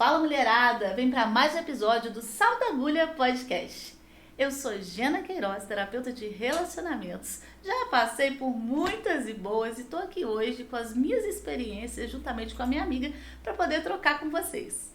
Fala mulherada, vem para mais um episódio do Salta Agulha Podcast. Eu sou Gena Queiroz, terapeuta de relacionamentos. Já passei por muitas e boas e tô aqui hoje com as minhas experiências juntamente com a minha amiga para poder trocar com vocês.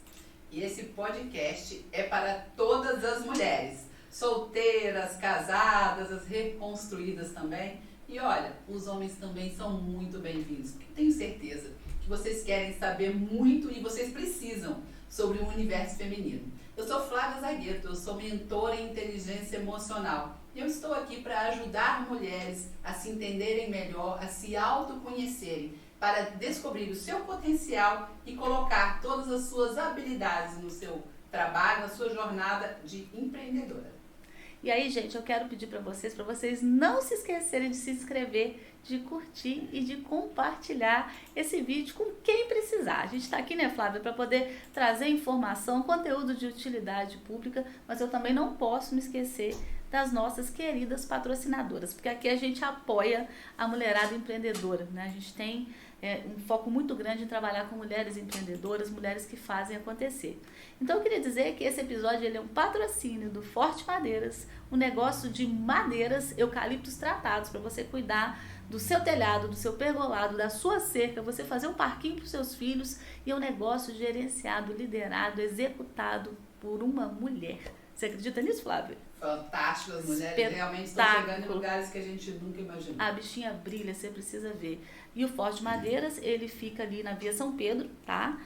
E esse podcast é para todas as mulheres, solteiras, casadas, as reconstruídas também. E olha, os homens também são muito bem-vindos, porque tenho certeza que vocês querem saber muito e vocês precisam sobre o universo feminino. Eu sou Flávia Zagueto, eu sou mentora em inteligência emocional e eu estou aqui para ajudar mulheres a se entenderem melhor, a se autoconhecerem, para descobrir o seu potencial e colocar todas as suas habilidades no seu trabalho, na sua jornada de empreendedora. E aí, gente, eu quero pedir para vocês não se esquecerem de se inscrever, de curtir e de compartilhar esse vídeo com quem precisar. A gente está aqui, né, Flávia, para poder trazer informação, conteúdo de utilidade pública, mas eu também não posso me esquecer das nossas queridas patrocinadoras, porque aqui a gente apoia a mulherada empreendedora, né? A gente tem um foco muito grande em trabalhar com mulheres empreendedoras, mulheres que fazem acontecer. Então eu queria dizer que esse episódio ele é um patrocínio do Forte Madeiras, um negócio de madeiras, eucaliptos tratados para você cuidar do seu telhado, do seu pergolado, da sua cerca, você fazer um parquinho para os seus filhos, e é um negócio gerenciado, liderado, executado por uma mulher. Você acredita nisso, Flávia? Fantástico, as mulheres realmente estão chegando em lugares que a gente nunca imaginou. A bichinha brilha, você precisa ver. E o Forte Madeiras, ele fica ali na Via São Pedro, tá?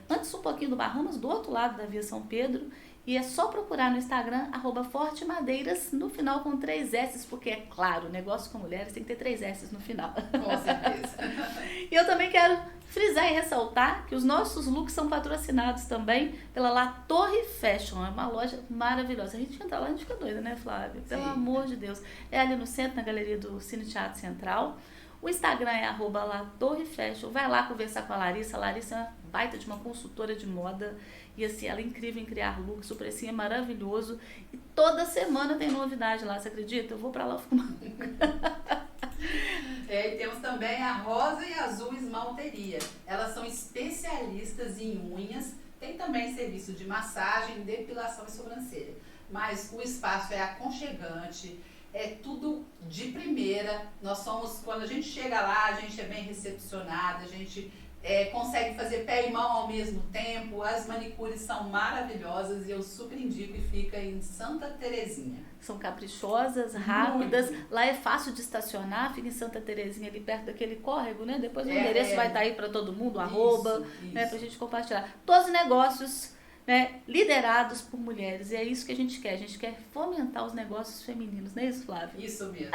Antes um pouquinho do Bahamas, do outro lado da Via São Pedro. E é só procurar no Instagram, @fortemadeiras, no final com 3 S, porque é claro, negócio com mulheres tem que ter 3 S no final. Com certeza. E eu também quero frisar e ressaltar que os nossos looks são patrocinados também pela La Torre Fashion, é uma loja maravilhosa. A gente entra lá, a gente fica doida, né, Flávia? Pelo Sim. amor de Deus. É ali no centro, na galeria do Cine Teatro Central. O Instagram é @LaTorreFashion. Vai lá conversar com a Larissa. A Larissa é uma baita de uma consultora de moda. E assim, ela é incrível em criar looks. O precinho é maravilhoso. E toda semana tem novidade lá, você acredita? Eu vou pra lá fumar. E temos também a Rosa e Azul Esmalteria. Elas são especialistas em unhas. Tem também serviço de massagem, depilação e sobrancelha. Mas o espaço é aconchegante. É tudo de primeira. Nós somos, quando a gente chega lá, a gente é bem recepcionada, a gente consegue fazer pé e mão ao mesmo tempo. As manicures são maravilhosas e eu super indico, e fica em Santa Terezinha. São caprichosas, rápidas. Muito. Lá é fácil de estacionar, fica em Santa Terezinha, ali perto daquele córrego, né? Depois o endereço vai estar aí para todo mundo, Isso. né? Pra gente compartilhar. Todos os negócios, né, liderados por mulheres. E é isso que a gente quer. A gente quer fomentar os negócios femininos, não é isso, Flávia? Isso mesmo.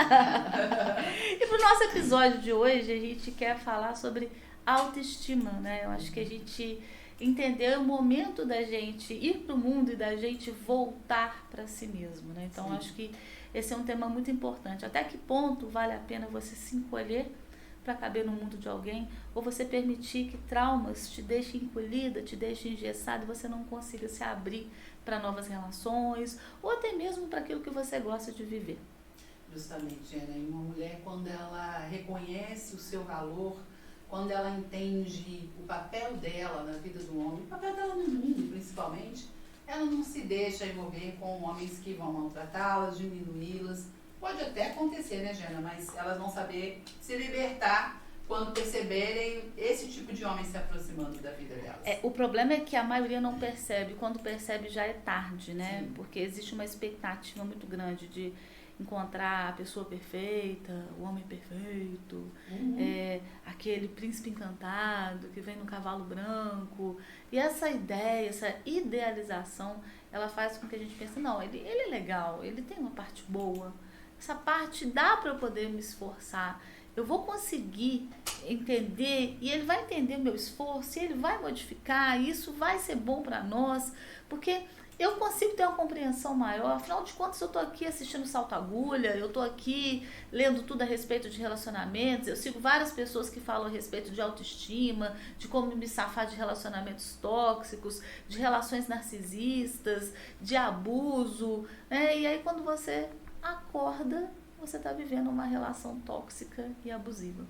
E pro nosso episódio de hoje, a gente quer falar sobre autoestima, né? Eu acho que a gente entender o momento da gente ir pro mundo e da gente voltar para si mesmo, né? Então, Sim. acho que esse é um tema muito importante. Até que ponto vale a pena você se encolher para caber no mundo de alguém, ou você permitir que traumas te deixem encolhida, te deixem engessada e você não consiga se abrir para novas relações, ou até mesmo para aquilo que você gosta de viver. Justamente, Ana. E uma mulher, quando ela reconhece o seu valor, quando ela entende o papel dela na vida do homem, o papel dela no mundo, principalmente, ela não se deixa envolver com homens que vão maltratá-las, diminuí-las. Pode até acontecer, né, Gena? Mas elas vão saber se libertar quando perceberem esse tipo de homem se aproximando da vida delas. O problema é que a maioria não percebe. Quando percebe já é tarde, né? Sim. Porque existe uma expectativa muito grande de encontrar a pessoa perfeita, o homem perfeito, aquele príncipe encantado que vem no cavalo branco. E essa ideia, essa idealização, ela faz com que a gente pense, não, ele é legal, ele tem uma parte boa, essa parte dá para eu poder me esforçar, eu vou conseguir entender, e ele vai entender o meu esforço, e ele vai modificar, e isso vai ser bom para nós, porque eu consigo ter uma compreensão maior. Afinal de contas, eu estou aqui assistindo Salto Agulha, eu estou aqui lendo tudo a respeito de relacionamentos, eu sigo várias pessoas que falam a respeito de autoestima, de como me safar de relacionamentos tóxicos, de relações narcisistas, de abuso, né? E aí quando você acorda, você está vivendo uma relação tóxica e abusiva.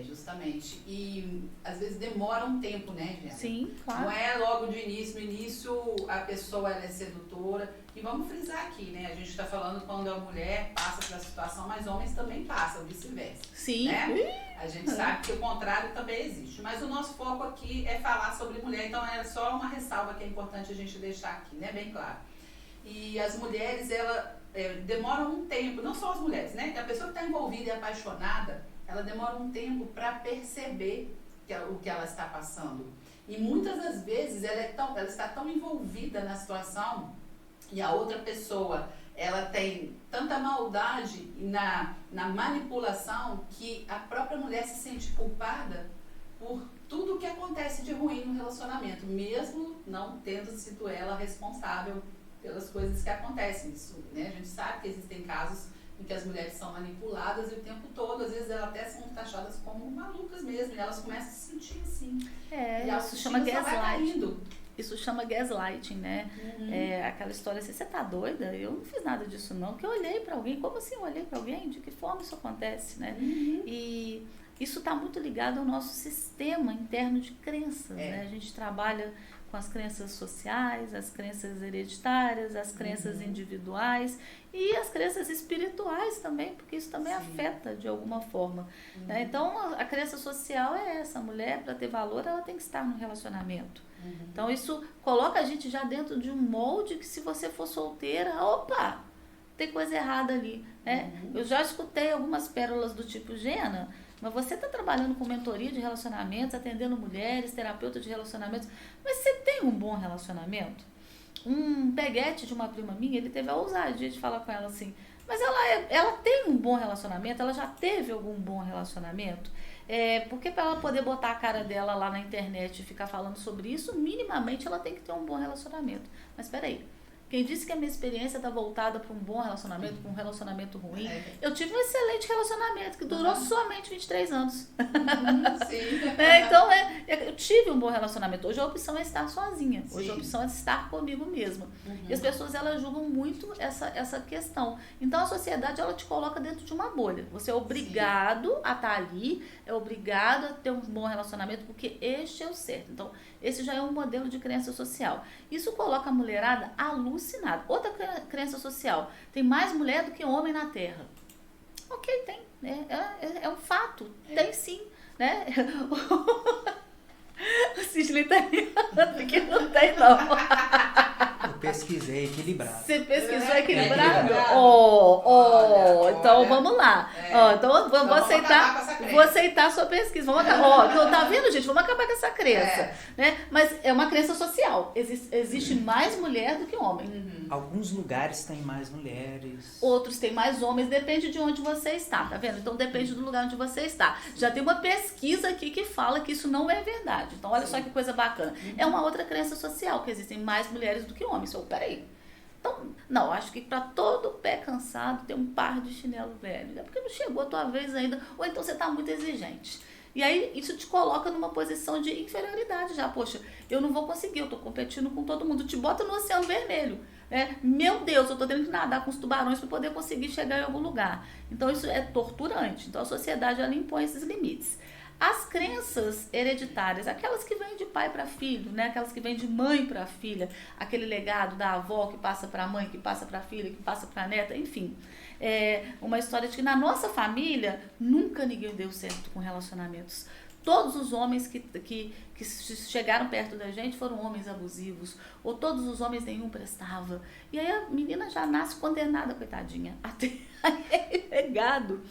Justamente. E às vezes demora um tempo, né, Diana? Sim, claro. Não é logo de início. No início a pessoa ela é sedutora. E vamos frisar aqui, né? A gente está falando quando a mulher passa pela situação, mas homens também passam, vice-versa. Sim. Né? A gente sabe que o contrário também existe. Mas o nosso foco aqui é falar sobre mulher, então é só uma ressalva que é importante a gente deixar aqui, né? Bem claro. E as mulheres, demoram um tempo, não só as mulheres, né? A pessoa que está envolvida e apaixonada, ela demora um tempo para perceber o que ela está passando. E muitas das vezes ela está tão envolvida na situação e a outra pessoa, ela tem tanta maldade na manipulação que a própria mulher se sente culpada por tudo que acontece de ruim no relacionamento, mesmo não tendo sido ela responsável pelas coisas que acontecem. Isso, né? A gente sabe que existem casos em que as mulheres são manipuladas e o tempo todo, às vezes elas até são taxadas como malucas mesmo, e elas começam a se sentir assim. Isso chama gaslighting. Isso chama gaslighting, né? Aquela história assim, você tá doida? Eu não fiz nada disso não, porque eu olhei pra alguém. Como assim eu olhei pra alguém? De que forma isso acontece, né? E isso está muito ligado ao nosso sistema interno de crenças, né? A gente trabalha com as crenças sociais, as crenças hereditárias, as crenças individuais e as crenças espirituais também, porque isso também afeta de alguma forma. Né? Então, a crença social é essa: a mulher, para ter valor, ela tem que estar no relacionamento. Então, isso coloca a gente já dentro de um molde que, se você for solteira, opa, tem coisa errada ali. Né? Eu já escutei algumas pérolas do tipo: Gena, mas você está trabalhando com mentoria de relacionamentos, atendendo mulheres, terapeuta de relacionamentos, mas você tem um bom relacionamento? Um peguete de uma prima minha, ele teve a ousadia de falar com ela assim: mas ela tem um bom relacionamento? Ela já teve algum bom relacionamento? Porque para ela poder botar a cara dela lá na internet e ficar falando sobre isso, minimamente ela tem que ter um bom relacionamento. Mas espera aí, quem disse que a minha experiência está voltada para um bom relacionamento, para um relacionamento ruim? Eu tive um excelente relacionamento que durou somente 23 anos. Então, eu tive um bom relacionamento. Hoje a opção é estar sozinha. Hoje a opção é estar comigo mesma. E as pessoas, elas julgam muito essa questão. Então, a sociedade, ela te coloca dentro de uma bolha. Você é obrigado a estar ali, é obrigado a ter um bom relacionamento, porque este é o certo. Então, esse já é um modelo de crença social. Isso coloca a mulherada alucinada. Outra crença social: tem mais mulher do que homem na Terra. Ok, tem. É um fato. Tem sim. Né? O Cisne tá rindo, que não tem não. Eu pesquisei equilibrado. Você pesquisou equilibrado? Então vamos lá. Então vou aceitar a sua pesquisa. Vamos acabar. Tá vendo, gente? Vamos acabar com essa crença. Né? Mas é uma crença social. Existe mais mulher do que homem. Alguns lugares têm mais mulheres. Outros têm mais homens. Depende de onde você está, tá vendo? Então depende do lugar onde você está. Já tem uma pesquisa aqui que fala que isso não é verdade. Então olha só que coisa bacana. É uma outra crença social, que existem mais mulheres do que homens. Peraí. Então, não, acho que para todo pé cansado tem um par de chinelo velho. É porque não chegou a tua vez ainda, ou então você está muito exigente. E aí isso te coloca numa posição de inferioridade já. Poxa, eu não vou conseguir, eu estou competindo com todo mundo. Te bota no Oceano Vermelho. Meu Deus, eu estou tendo que nadar com os tubarões para poder conseguir chegar em algum lugar. Então isso é torturante. Então a sociedade, ela impõe esses limites. As crenças hereditárias, aquelas que vêm de pai para filho, né? Aquelas que vêm de mãe para filha, aquele legado da avó que passa para a mãe, que passa para a filha, que passa para a neta, enfim. Uma história de que na nossa família nunca ninguém deu certo com relacionamentos. Todos os homens que chegaram perto da gente foram homens abusivos, ou todos os homens, nenhum prestava. E aí a menina já nasce condenada, coitadinha, a ter legado.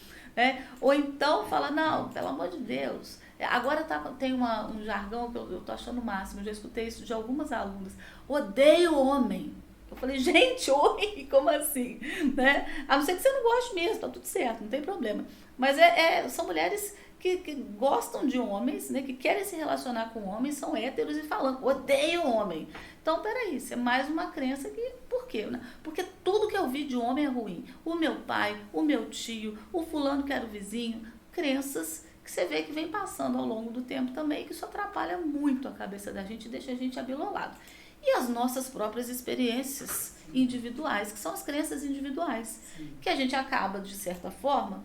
Ou então fala: não, pelo amor de Deus. Agora tem um jargão que eu tô achando o máximo. Eu já escutei isso de algumas alunas: odeio homem. Eu falei: gente, oi, como assim? A não ser que você não goste mesmo, tá tudo certo, não tem problema. Mas são mulheres que gostam de homens, né, que querem se relacionar com homens, são héteros e falam: odeio homem. Então, peraí, isso é mais uma crença que... Por quê? Né? Porque tudo que eu vi de homem é ruim. O meu pai, o meu tio, o fulano que era o vizinho. Crenças que você vê que vem passando ao longo do tempo também, que isso atrapalha muito a cabeça da gente e deixa a gente abilolado. E as nossas próprias experiências individuais, que são as crenças individuais, que a gente acaba, de certa forma,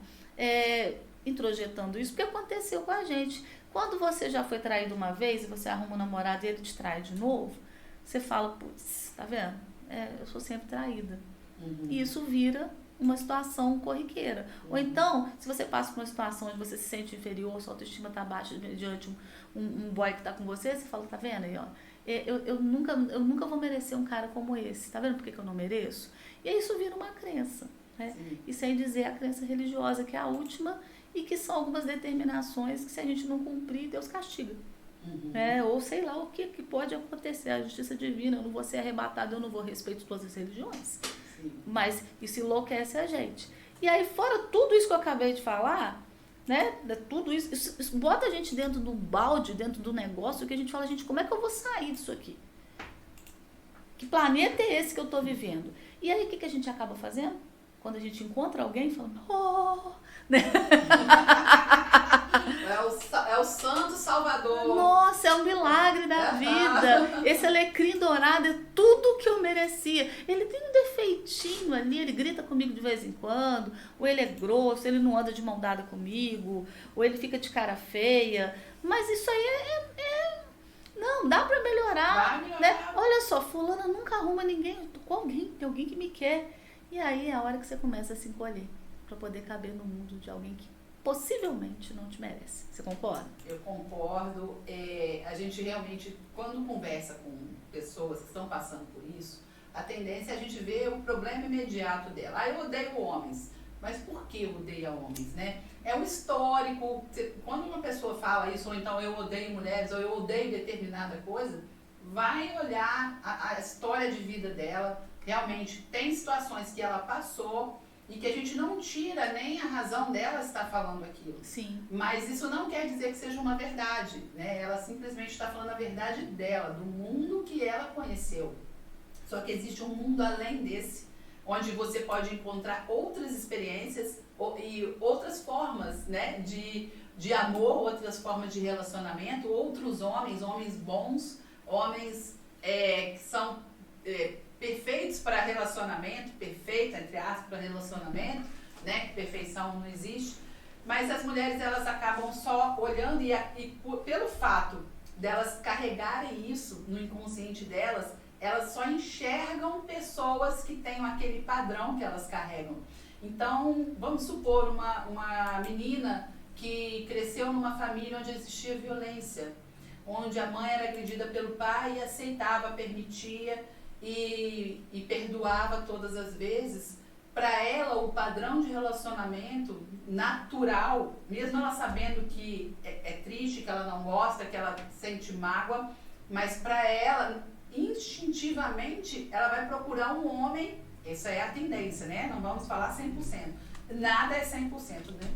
introjetando isso, porque aconteceu com a gente. Quando você já foi traído uma vez e você arruma um namorado e ele te trai de novo, você fala, putz, tá vendo? Eu sou sempre traída. E isso vira uma situação corriqueira. Ou então, se você passa por uma situação onde você se sente inferior, sua autoestima está baixa diante um boy que está com você, você fala, tá vendo aí, ó, eu nunca vou merecer um cara como esse. Tá vendo por que eu não mereço? E aí isso vira uma crença. Né? E sem dizer a crença religiosa, que é a última, e que são algumas determinações que se a gente não cumprir, Deus castiga. Ou sei lá o que pode acontecer, a justiça divina, eu não vou ser arrebatado, eu não vou respeitar todas as religiões. Mas isso enlouquece a gente. E aí, fora tudo isso que eu acabei de falar, né? Tudo isso bota a gente dentro do balde, dentro do negócio, que a gente fala, gente, como é que eu vou sair disso aqui? Que planeta é esse que eu estou vivendo? E aí, o que a gente acaba fazendo? Quando a gente encontra alguém, falando, oh! Né? É o santo salvador. Nossa, é um milagre da vida. Esse alecrim dourado é tudo que eu merecia. Ele tem um defeitinho ali, ele grita comigo de vez em quando, ou ele é grosso, ele não anda de mão dada comigo, ou ele fica de cara feia. Mas isso aí não, dá pra melhorar. Né? Olha só, fulana nunca arruma ninguém, eu tô com alguém, tem alguém que me quer. E aí é a hora que você começa a se encolher para poder caber no mundo de alguém que possivelmente não te merece. Você concorda? Eu concordo. A gente realmente, quando conversa com pessoas que estão passando por isso, a tendência é a gente ver o problema imediato dela. Eu odeio homens. Mas por que eu odeio homens, né? É um histórico. Quando uma pessoa fala isso, ou então eu odeio mulheres, ou eu odeio determinada coisa, vai olhar a história de vida dela. Realmente tem situações que ela passou e que a gente não tira nem a razão dela estar falando aquilo. Sim. Mas isso não quer dizer que seja uma verdade, né? Ela simplesmente está falando a verdade dela, do mundo que ela conheceu. Só que existe um mundo além desse, onde você pode encontrar outras experiências e outras formas, né, de amor, outras formas de relacionamento, outros homens bons, homens que são perfeitos para relacionamento, perfeito, entre aspas, para relacionamento, né, que perfeição não existe, mas as mulheres, elas acabam só olhando e pelo fato delas carregarem isso no inconsciente delas, elas só enxergam pessoas que têm aquele padrão que elas carregam. Então, vamos supor uma menina que cresceu numa família onde existia violência, onde a mãe era agredida pelo pai e aceitava, permitia e perdoava todas as vezes. Para ela, o padrão de relacionamento natural, mesmo ela sabendo que é triste, que ela não gosta, que ela sente mágoa, mas para ela, instintivamente, ela vai procurar um homem. Essa é a tendência, né? Não vamos falar 100%. Nada é 100%, né?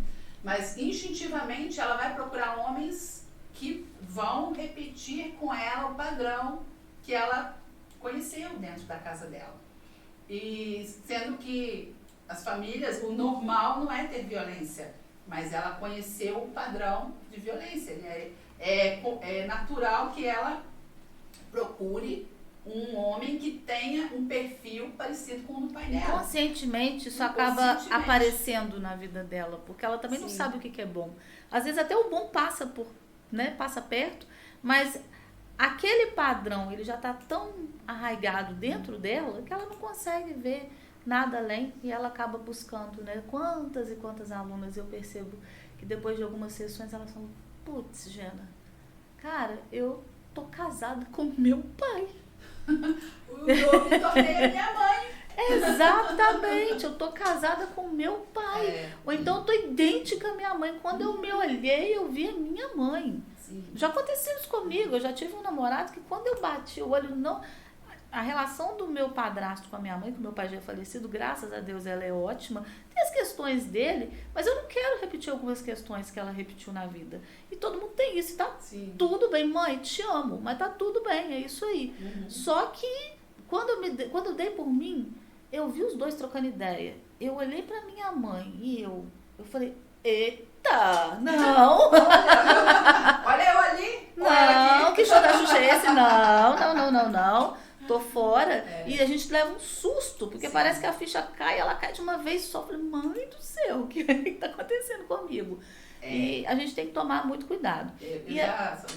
Mas instintivamente ela vai procurar homens que vão repetir com ela o padrão que ela conheceu dentro da casa dela. E sendo que as famílias, o normal não é ter violência, mas ela conheceu o padrão de violência. É natural que ela procure um homem que tenha um perfil parecido com o do pai dela. Inconscientemente, isso acaba aparecendo na vida dela, porque ela também não sabe o que é bom. Às vezes até o bom passa perto, mas aquele padrão, ele já está tão arraigado dentro dela que ela não consegue ver nada além e ela acaba buscando, né? Quantas e quantas alunas eu percebo que depois de algumas sessões elas falam, putz, Jana, cara, eu tô casada com meu pai. Eu me tornei a minha mãe. Exatamente, eu tô casada com meu pai. Ou então eu tô idêntica à minha mãe. Quando eu me olhei, eu vi a minha mãe. Sim. Já aconteceu isso comigo. Eu já tive um namorado que quando eu bati o olho, a relação do meu padrasto com a minha mãe, que meu pai já é falecido, graças a Deus ela é ótima. Tem as questões dele, mas eu não quero repetir algumas questões que ela repetiu na vida. E todo mundo tem isso, tá? Sim. Tudo bem, mãe, te amo, mas tá tudo bem, é isso aí. Só que quando eu dei por mim, eu vi os dois trocando ideia. Eu olhei pra minha mãe e eu falei, eita, não. Olha eu ali. Não, que show da Xuxa é esse? Não. tô fora. É. E a gente leva um susto, porque Sim. parece que a ficha cai, ela cai de uma vez só. Eu falei, mãe do céu, o que tá acontecendo comigo? E a gente tem que tomar muito cuidado.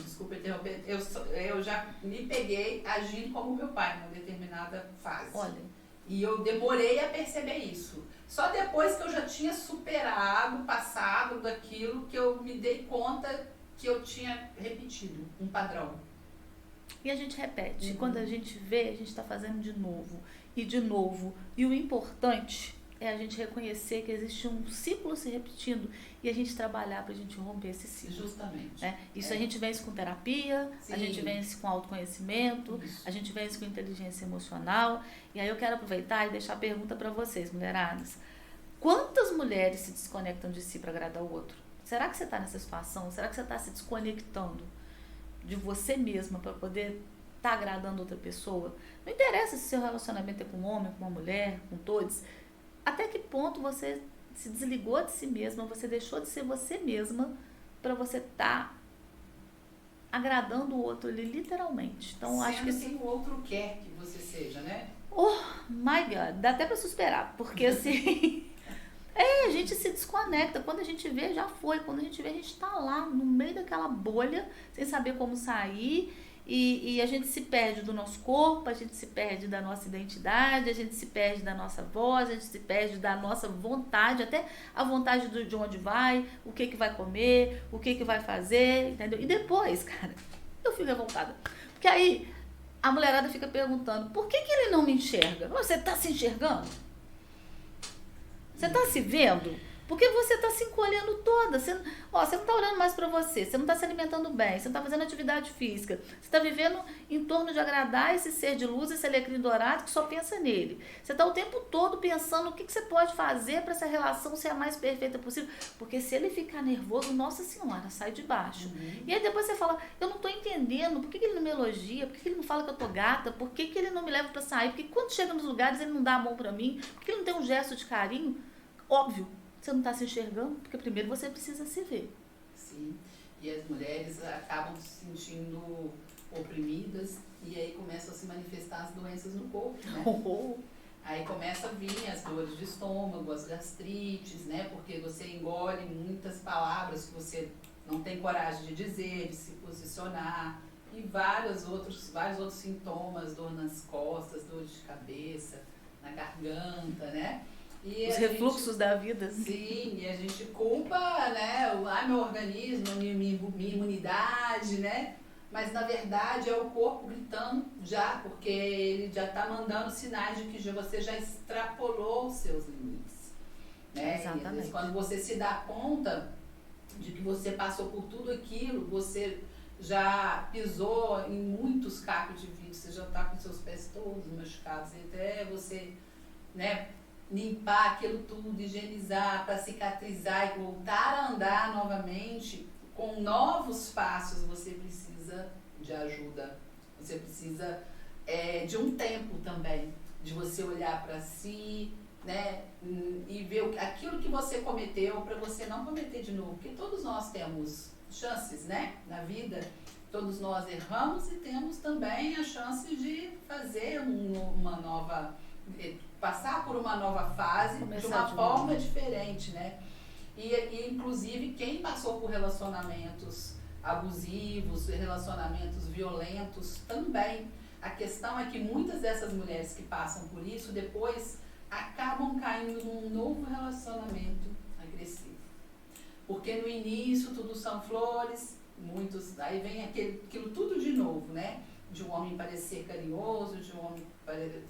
Desculpa interromper, eu já me peguei agindo como meu pai numa determinada fase. Olha. E eu demorei a perceber isso. Só depois que eu já tinha superado, passado daquilo, que eu me dei conta que eu tinha repetido um padrão. E a gente repete. Quando a gente vê, a gente está fazendo de novo. E de novo. E o importante é a gente reconhecer que existe um ciclo se repetindo e a gente trabalhar para a gente romper esse ciclo. Justamente. Isso a gente vence com terapia, Sim. a gente vence com autoconhecimento, a gente vence com inteligência emocional. E aí eu quero aproveitar e deixar a pergunta para vocês, mulheradas. Quantas mulheres se desconectam de si para agradar o outro? Será que você está nessa situação? Será que você está se desconectando de você mesma para poder estar agradando outra pessoa? Não interessa se seu relacionamento é com um homem, com uma mulher, com todos. Até que ponto você se desligou de si mesma, você deixou de ser você mesma para você estar agradando o outro ali, literalmente. Então, acho que o outro quer que você seja, né? Oh, my God, dá até para suspirar, porque assim, a gente se desconecta, quando a gente vê, já foi, quando a gente vê, a gente tá lá, no meio daquela bolha, sem saber como sair, e a gente se perde do nosso corpo, a gente se perde da nossa identidade, a gente se perde da nossa voz, a gente se perde da nossa vontade, até a vontade de onde vai, o que vai comer, o que vai fazer, entendeu? E depois, cara, eu fico revoltada, porque aí a mulherada fica perguntando, por que ele não me enxerga? Você tá se enxergando? Você tá se vendo? Porque você tá se encolhendo toda. Você não tá olhando mais pra você não tá se alimentando bem, você não tá fazendo atividade física, você tá vivendo em torno de agradar esse ser de luz, esse alecrim dourado que só pensa nele. Você tá o tempo todo pensando o que você pode fazer pra essa relação ser a mais perfeita possível. Porque se ele ficar nervoso, nossa senhora, sai de baixo. E aí depois você fala, eu não tô entendendo, por que ele não me elogia, por que ele não fala que eu tô gata, por que ele não me leva pra sair, porque quando chega nos lugares ele não dá a mão pra mim, por que ele não tem um gesto de carinho? Óbvio, você não está se enxergando, porque primeiro você precisa se ver. Sim, e as mulheres acabam se sentindo oprimidas e aí começam a se manifestar as doenças no corpo, né? Aí começa a vir as dores de estômago, as gastrites, né? Porque você engole muitas palavras que você não tem coragem de dizer, de se posicionar, e vários outros sintomas, dor nas costas, dor de cabeça, na garganta, né? E os refluxos da vida. Sim, e a gente culpa, né, meu organismo, minha imunidade, né? Mas na verdade é o corpo gritando já, porque ele já está mandando sinais de que você já extrapolou os seus limites. Né? Exatamente. E às vezes, quando você se dá conta de que você passou por tudo aquilo, você já pisou em muitos cacos de vidro, você já está com seus pés todos machucados, até você, né, limpar aquilo tudo, higienizar, para cicatrizar e voltar a andar novamente, com novos passos, você precisa de ajuda. Você precisa de um tempo também, de você olhar para si, né, e ver aquilo que você cometeu, para você não cometer de novo. Porque todos nós temos chances, né, na vida, todos nós erramos e temos também a chance de fazer uma nova... passar por uma nova fase de uma forma diferente, né? E inclusive quem passou por relacionamentos abusivos, relacionamentos violentos também. A questão é que muitas dessas mulheres que passam por isso depois acabam caindo num novo relacionamento agressivo. Porque no início tudo são flores, aí vem aquilo tudo de novo, né? De um homem parecer carinhoso, de um homem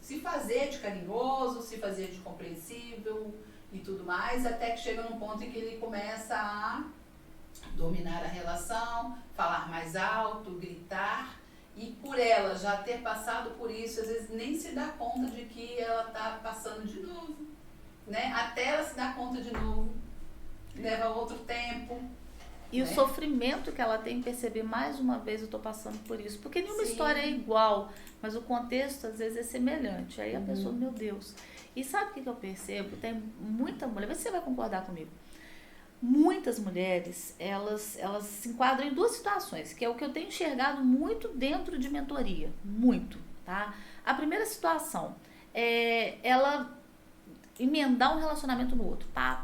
se fazer de carinhoso, se fazer de compreensível e tudo mais, até que chega num ponto em que ele começa a dominar a relação, falar mais alto, gritar, e por ela já ter passado por isso, às vezes nem se dá conta de que ela está passando de novo, né? Até ela se dar conta de novo, leva outro tempo. E o sofrimento que ela tem em perceber, mais uma vez eu estou passando por isso. Porque nenhuma história é igual, mas o contexto às vezes é semelhante. Aí a pessoa, meu Deus. E sabe o que eu percebo? Tem muita mulher, você vai concordar comigo. Muitas mulheres, elas se enquadram em duas situações, que é o que eu tenho enxergado muito dentro de mentoria. Muito. tá? A primeira situação é ela emendar um relacionamento no outro. Pá,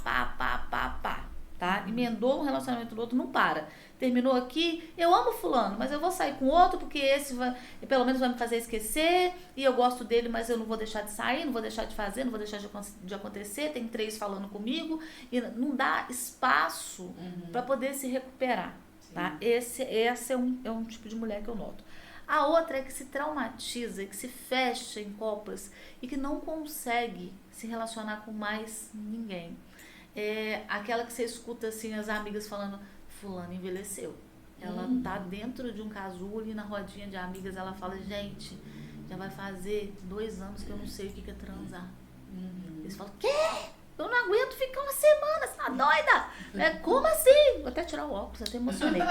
tá? Emendou um relacionamento no outro, não para. Terminou aqui, eu amo fulano, mas eu vou sair com outro porque esse vai, pelo menos vai me fazer esquecer, e eu gosto dele, mas eu não vou deixar de sair, não vou deixar de fazer, não vou deixar de acontecer, tem 3 falando comigo, e não dá espaço para poder se recuperar, tá? Esse é um tipo de mulher que eu noto. A outra é que se traumatiza, que se fecha em copas e que não consegue se relacionar com mais ninguém. É aquela que você escuta assim as amigas falando, fulano envelheceu. Ela tá dentro de um casulo e na rodinha de amigas ela fala, gente, já vai fazer 2 anos que eu não sei o que é transar. Eles falam, quê? Eu não aguento ficar uma semana, você tá doida? Como assim? Vou até tirar o óculos, até emocionei.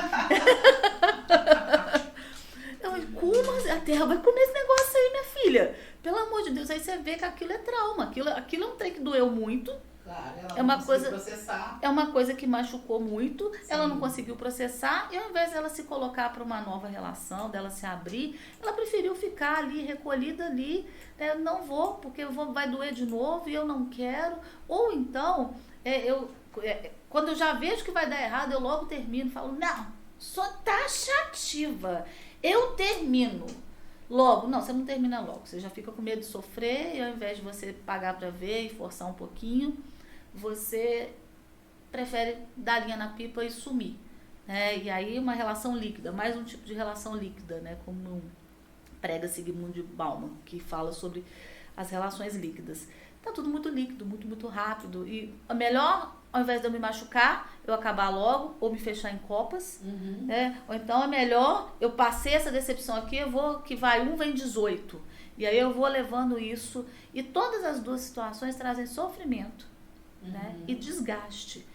Como assim? A terra vai comer esse negócio aí, minha filha. Pelo amor de Deus, aí você vê que aquilo é trauma. Aquilo é um trem que doeu muito. Claro, ela é não uma coisa processar. É uma coisa que machucou muito. Sim. Ela não conseguiu processar. E ao invés dela se colocar para uma nova relação, dela se abrir, ela preferiu ficar ali, recolhida ali. Não vou, porque vai doer de novo e eu não quero. Ou então, quando eu já vejo que vai dar errado, eu logo termino. Falo, não, sou taxativa. Eu termino logo. Não, você não termina logo. Você já fica com medo de sofrer e ao invés de você pagar para ver e forçar um pouquinho, você prefere dar linha na pipa e sumir. E aí uma relação líquida, mais um tipo de relação líquida, né? Como prega Zygmunt Bauman, que fala sobre as relações líquidas. Tá tudo muito líquido, muito rápido. E a melhor, ao invés de eu me machucar, eu acabar logo, ou me fechar em copas, ou então é melhor, eu passei essa decepção aqui, que vai 1 vem 18. E aí eu vou levando isso, e todas as duas situações trazem sofrimento, né? E desgaste.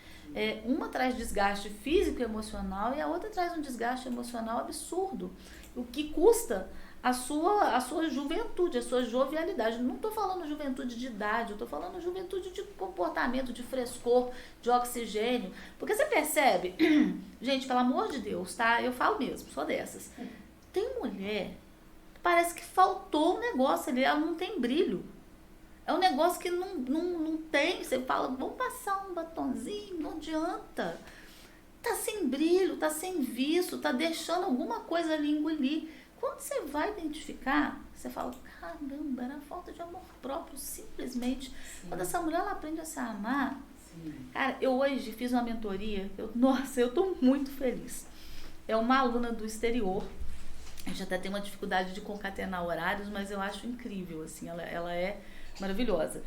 Uma traz desgaste físico e emocional, e a outra traz um desgaste emocional absurdo. O que custa a sua juventude, a sua jovialidade. Não estou falando juventude de idade, eu estou falando juventude de comportamento, de frescor, de oxigênio. Porque você percebe, gente, pelo amor de Deus, tá? Eu falo mesmo, sou dessas. Tem mulher que parece que faltou um negócio ali, ela não tem brilho. É um negócio que não tem, você fala, vamos passar um batonzinho, não adianta. Tá sem brilho, tá sem viço, tá deixando alguma coisa ali engolir. Quando você vai identificar, você fala, caramba, era falta de amor próprio, simplesmente. Sim. Quando essa mulher ela aprende a se amar, cara, eu hoje fiz uma mentoria, eu tô muito feliz. É uma aluna do exterior, a gente até tem uma dificuldade de concatenar horários, mas eu acho incrível, assim, ela é maravilhosa.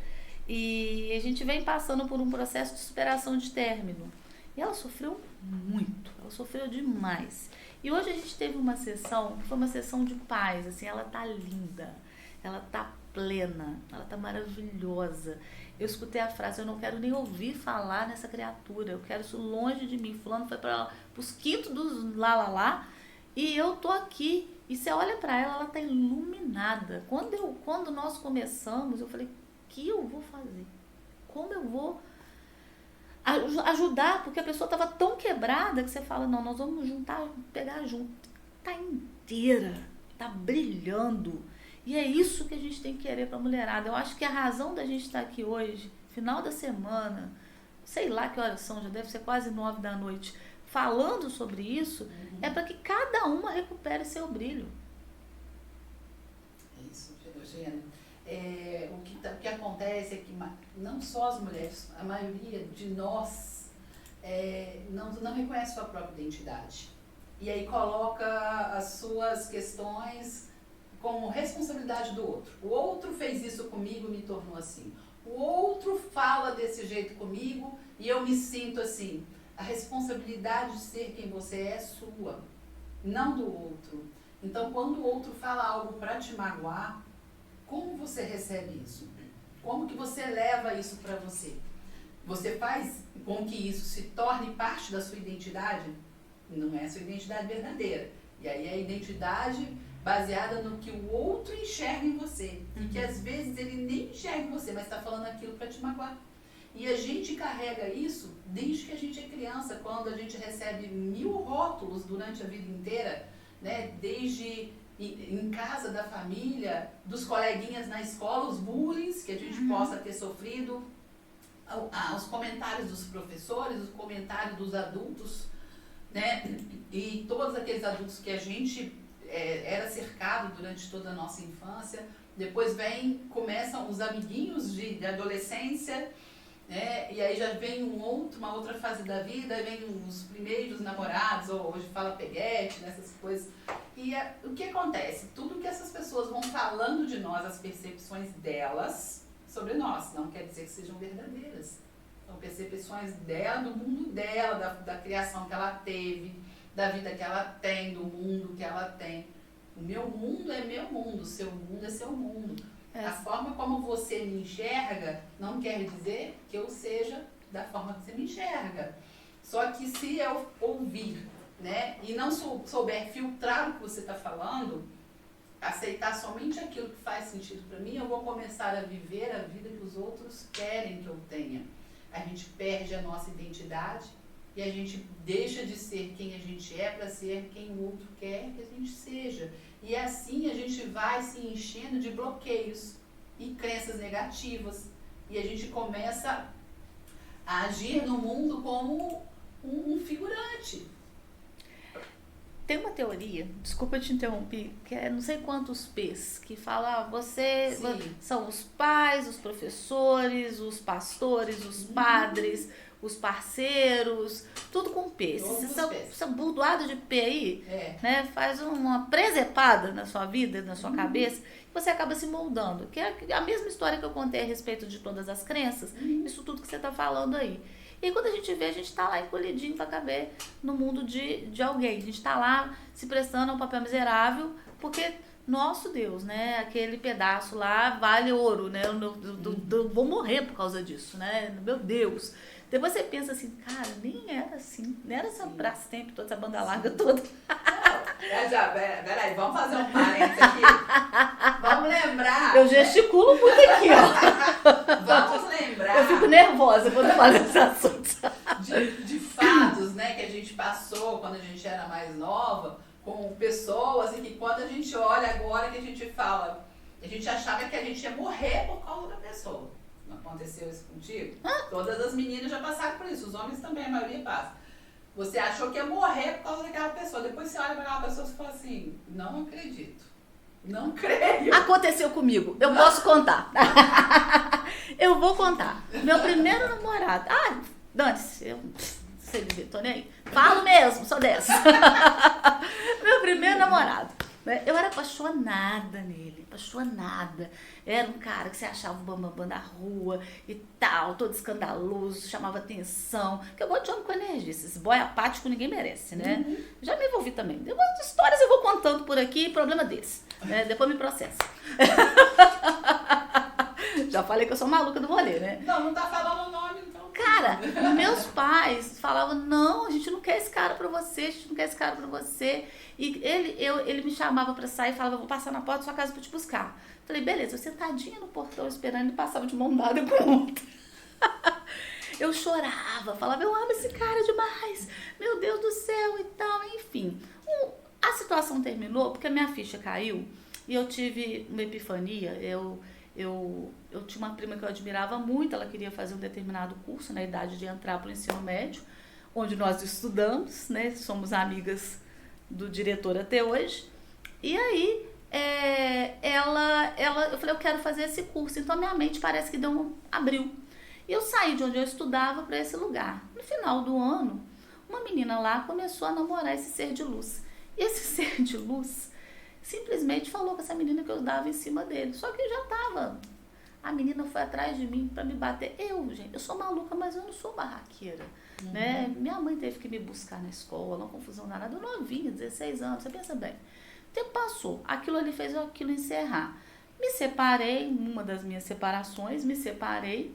E a gente vem passando por um processo de superação de término. E ela sofreu muito, ela sofreu demais. E hoje a gente teve uma sessão, foi uma sessão de paz, assim, ela tá linda, ela tá plena, ela tá maravilhosa. Eu escutei a frase, eu não quero nem ouvir falar nessa criatura, eu quero isso longe de mim. Fulano foi para os quintos dos lá, e eu tô aqui. E você olha para ela tá iluminada. Quando nós começamos, eu falei, o que eu vou fazer? Como eu vou ajudar? Porque a pessoa estava tão quebrada que você fala, não, nós vamos juntar, pegar junto. Tá inteira, tá brilhando. E é isso que a gente tem que querer pra mulherada. Eu acho que a razão da gente estar aqui hoje, final da semana, sei lá que horas são, já deve ser quase 9 da noite, falando sobre isso, é para que cada uma recupere seu brilho. É isso, Eugênia. O que acontece é que não só as mulheres, a maioria de nós não reconhece sua própria identidade. E aí coloca as suas questões como responsabilidade do outro. O outro fez isso comigo e me tornou assim. O outro fala desse jeito comigo e eu me sinto assim. A responsabilidade de ser quem você é sua, não do outro. Então, quando o outro fala algo para te magoar, como você recebe isso? Como que você leva isso para você? Você faz com que isso se torne parte da sua identidade? Não é a sua identidade verdadeira. E aí é a identidade baseada no que o outro enxerga em você. E que às vezes ele nem enxerga em você, mas está falando aquilo para te magoar. E a gente carrega isso desde que a gente é criança, quando a gente recebe 1000 rótulos durante a vida inteira, né? Desde em casa, da família, dos coleguinhas na escola, os bullying que a gente possa ter sofrido, os comentários dos professores, os comentários dos adultos, né? E todos aqueles adultos que a gente era cercado durante toda a nossa infância. Depois começam os amiguinhos de adolescência, né? E aí já vem uma outra fase da vida, aí vem os primeiros namorados, ou hoje fala peguete, nessas coisas. E o que acontece? Tudo que essas pessoas vão falando de nós, as percepções delas sobre nós, não quer dizer que sejam verdadeiras. São percepções dela, do mundo dela, da criação que ela teve, da vida que ela tem, do mundo que ela tem. O meu mundo é meu mundo, o seu mundo é seu mundo. A forma como você me enxerga não quer dizer que eu seja da forma que você me enxerga. Só que se eu ouvir, né, e não souber filtrar o que você está falando, aceitar somente aquilo que faz sentido para mim, eu vou começar a viver a vida que os outros querem que eu tenha. A gente perde a nossa identidade e a gente deixa de ser quem a gente é para ser quem o outro quer que a gente seja. E assim a gente vai se enchendo de bloqueios e crenças negativas. E a gente começa a agir no mundo como um figurante. Tem uma teoria, desculpa te interromper, que é não sei quantos P's, que fala, são os pais, os professores, os pastores, os padres, os parceiros, tudo com P. Essa burdoada de P aí, né, faz uma presepada na sua vida, na sua cabeça, e você acaba se moldando. Que é a mesma história que eu contei a respeito de todas as crenças, isso tudo que você está falando aí. E quando a gente vê, a gente está lá encolhidinho para caber no mundo de alguém. A gente está lá se prestando a um papel miserável, porque, nosso Deus, né? Aquele pedaço lá vale ouro, né? Eu vou morrer por causa disso, né? Meu Deus. Depois você pensa assim, cara, nem era assim. Nem era essa Brastemp, toda essa banda larga toda. Peraí, vamos fazer um parênteses aqui. Vamos lembrar. Eu gesticulo muito aqui, ó. Vamos lembrar. Eu fico nervosa quando eu falo esse assunto. De fatos, né, que a gente passou quando a gente era mais nova, com pessoas, e que quando a gente olha agora, que a gente fala, a gente achava que a gente ia morrer por causa da pessoa. Não aconteceu isso contigo? Todas as meninas já passaram por isso, os homens também, a maioria passa. Você achou que ia morrer por causa daquela pessoa. Depois você olha para aquela pessoa e fala assim, não acredito. Não creio. Aconteceu comigo. Eu posso contar. Eu vou contar. Meu primeiro namorado. Dane-se. Eu não sei dizer, tô nem aí. Falo mesmo, sou dessa. Meu primeiro namorado. Eu era apaixonada nele. Apaixonada. Era um cara que você achava o bambambam da rua e tal, todo escandaloso, chamava atenção. Porque eu gosto de homem com energia. Esse boy apático ninguém merece, né? Já me envolvi também. Depois histórias eu vou contando por aqui, problema desse. Né? Depois me processa. Já falei que eu sou maluca do rolê, né? Não tá falando o nome, então. Cara, meus pais falavam, não, a gente não quer esse cara pra você, a gente não quer esse cara pra você. E ele me chamava pra sair e falava, vou passar na porta da sua casa pra te buscar. Falei, beleza, eu sentadinha no portão esperando, ele passava de mão dada com outra. Eu chorava, falava, eu amo esse cara demais, meu Deus do céu e tal, enfim. A situação terminou porque a minha ficha caiu e eu tive uma epifania. Eu tinha uma prima que eu admirava muito, ela queria fazer um determinado curso na idade de entrar para o ensino médio, onde nós estudamos, né? Somos amigas do diretor até hoje. E aí, eu falei, eu quero fazer esse curso. Então, a minha mente parece que abriu. E eu saí de onde eu estudava para esse lugar. No final do ano, uma menina lá começou a namorar esse ser de luz. E esse ser de luz simplesmente falou com essa menina que eu dava em cima dele. Só que já tava. A menina foi atrás de mim pra me bater. Gente, eu sou maluca, mas eu não sou barraqueira. Né? Minha mãe teve que me buscar na escola, uma confusão danada. Eu novinha, 16 anos, você pensa bem. O tempo passou. Aquilo ali fez aquilo encerrar. Me separei, uma das minhas separações, me separei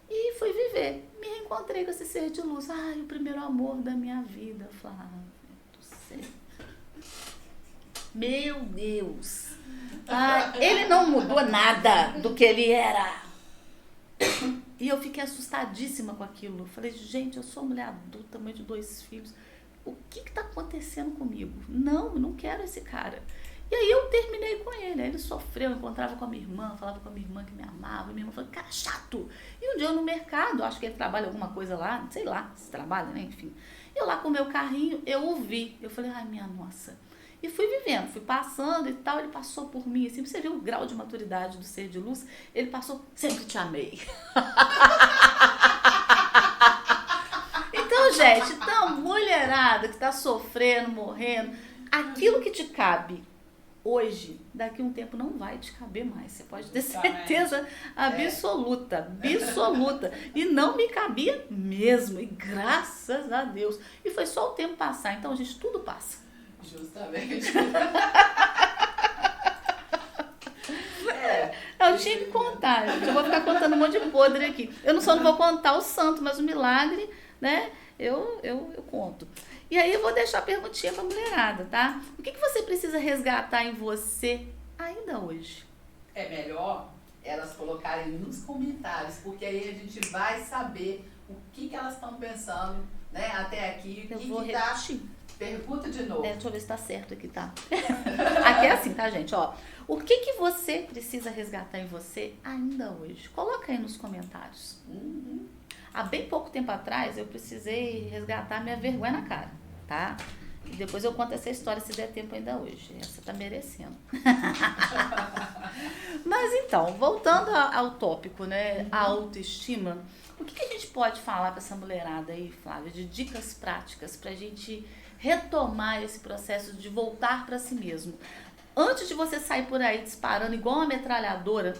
e fui viver. Me reencontrei com esse ser de luz. O primeiro amor da minha vida, Flávia do céu. Meu Deus. Ele não mudou nada do que ele era. E eu fiquei assustadíssima com aquilo. Falei, gente, eu sou mulher adulta, mãe de 2 filhos. O que está acontecendo comigo? Não quero esse cara. E aí eu terminei com ele. Aí ele sofreu, eu encontrava com a minha irmã, falava com a minha irmã que me amava. E minha irmã falou, cara, chato. E um dia eu no mercado, acho que ele trabalha alguma coisa lá, sei lá, se trabalha, né, enfim. Eu lá com o meu carrinho, eu o vi. Eu falei, ai, minha nossa. E fui vivendo, fui passando e tal. Ele passou por mim, assim, pra você ver o grau de maturidade do ser de luz. Ele passou, sempre te amei. Então, gente, então, mulherada que tá sofrendo, morrendo, aquilo que te cabe hoje, daqui a um tempo não vai te caber mais. Você pode ter certeza absoluta, absoluta. E não me cabia mesmo, e graças a Deus. E foi só o tempo passar. Então, gente, tudo passa. Justamente. Eu tinha que contar, gente. Eu vou ficar contando um monte de podre aqui. Eu não vou contar o santo, mas o milagre, né? Eu conto. E aí eu vou deixar a perguntinha pra mulherada, tá? O que você precisa resgatar em você ainda hoje? É melhor elas colocarem nos comentários, porque aí a gente vai saber o que elas estão pensando, né, até aqui. Eu vou tá... repetir. Pergunta de novo. Deixa eu ver se tá certo aqui, tá? Aqui é assim, tá, gente? Ó, o que você precisa resgatar em você ainda hoje? Coloca aí nos comentários. Há bem pouco tempo atrás, eu precisei resgatar minha vergonha na cara, tá? E depois eu conto essa história, se der tempo ainda hoje. Essa tá merecendo. Mas então, voltando ao tópico, né? A autoestima. O que a gente pode falar pra essa mulherada aí, Flávia, de dicas práticas pra gente retomar esse processo de voltar pra si mesmo? Antes de você sair por aí disparando igual uma metralhadora,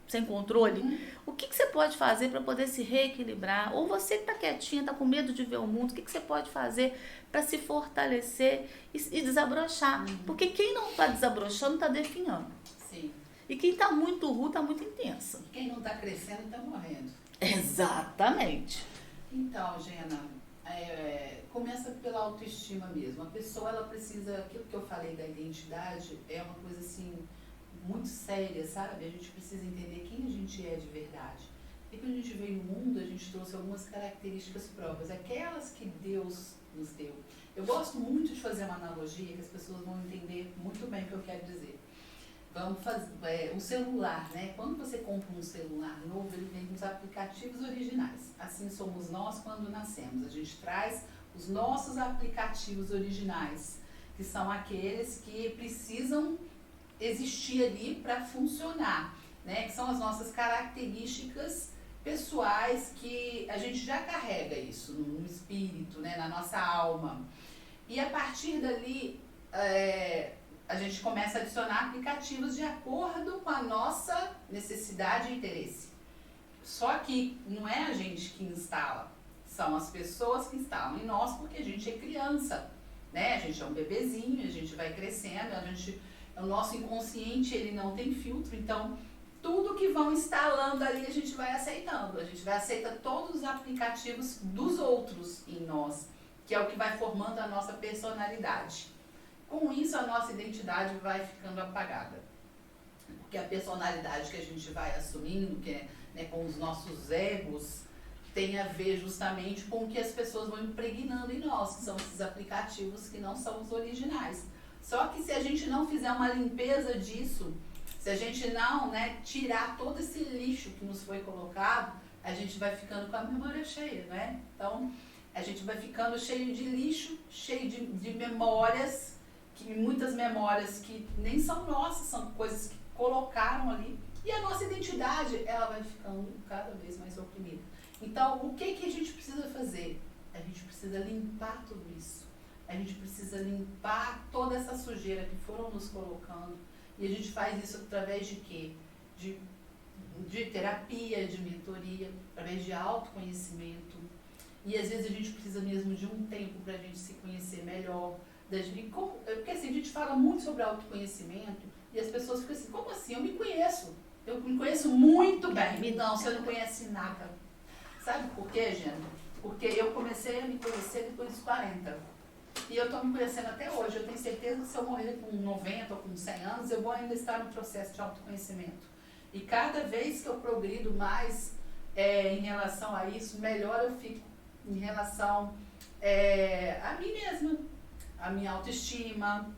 sem controle, o que você pode fazer para poder se reequilibrar? Ou você que tá quietinha, tá com medo de ver o mundo, o que você pode fazer para se fortalecer e desabrochar? Porque quem não tá desabrochando tá definhando. Sim. E quem tá muito ruim tá muito intensa. E quem não tá crescendo tá morrendo. Exatamente. Então, Gena, começa pela autoestima mesmo. A pessoa, ela precisa, aquilo que eu falei da identidade, é uma coisa assim, muito séria, sabe? A gente precisa entender quem a gente é de verdade. E quando a gente veio no mundo, a gente trouxe algumas características próprias, aquelas que Deus nos deu. Eu gosto muito de fazer uma analogia que as pessoas vão entender muito bem o que eu quero dizer. Vamos fazer um celular, né? Quando você compra um celular novo, ele vem com os aplicativos originais. Assim somos nós quando nascemos. A gente traz os nossos aplicativos originais, que são aqueles que precisam existir ali para funcionar, né? Que são as nossas características pessoais, que a gente já carrega isso no espírito, né? Na nossa alma. E a partir dali, a gente começa a adicionar aplicativos de acordo com a nossa necessidade e interesse. Só que não é a gente que instala, são as pessoas que instalam em nós, porque a gente é criança, né? A gente é um bebezinho, a gente vai crescendo, o nosso inconsciente, ele não tem filtro, então tudo que vão instalando ali a gente vai aceitando. A gente vai aceitar todos os aplicativos dos outros em nós, que é o que vai formando a nossa personalidade. Com isso, a nossa identidade vai ficando apagada. Porque a personalidade que a gente vai assumindo, que é, né, com os nossos egos, tem a ver justamente com o que as pessoas vão impregnando em nós, que são esses aplicativos que não são os originais. Só que se a gente não fizer uma limpeza disso, se a gente não, né, tirar todo esse lixo que nos foi colocado, a gente vai ficando com a memória cheia, né? Então, a gente vai ficando cheio de lixo, cheio de memórias, que muitas memórias que nem são nossas, são coisas que colocaram ali, e a nossa identidade, ela vai ficando cada vez mais oprimida. Então, o que a gente precisa fazer? A gente precisa limpar tudo isso. A gente precisa limpar toda essa sujeira que foram nos colocando. E a gente faz isso através de quê? De terapia, de mentoria, através de autoconhecimento. E às vezes a gente precisa mesmo de um tempo para a gente se conhecer melhor. Porque assim, a gente fala muito sobre autoconhecimento e as pessoas ficam assim, como assim? Eu me conheço. Eu me conheço muito bem. Não, você não conhece nada. Sabe por quê, Gena? Porque eu comecei a me conhecer depois dos 40. E eu estou me conhecendo até hoje. Eu tenho certeza que se eu morrer com 90 ou com 100 anos, eu vou ainda estar no processo de autoconhecimento. E cada vez que eu progrido mais em relação a isso, melhor eu fico em relação a mim mesma, a minha autoestima,